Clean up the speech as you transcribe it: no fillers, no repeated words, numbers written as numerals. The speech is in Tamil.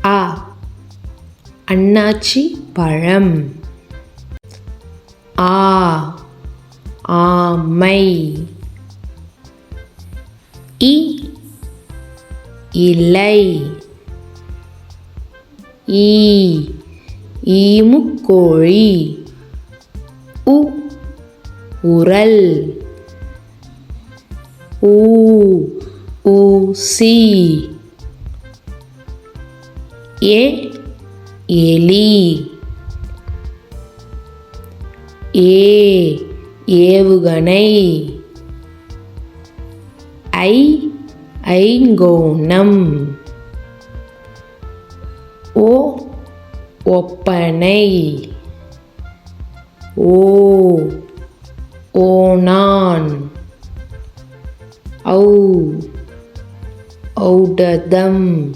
அ அன்னாச்சி பழம். ஆ ஆமை. இ இலை. ஈ ஈமுக்கோழி. உ உரல். ஊ ஊசி. ஏ எலி. ஏ ஏவுகணை. ஐ ஐங்கோணம். ஓ ஒப்பனை. ஓ ஓணான். ஔ ஔடதம்.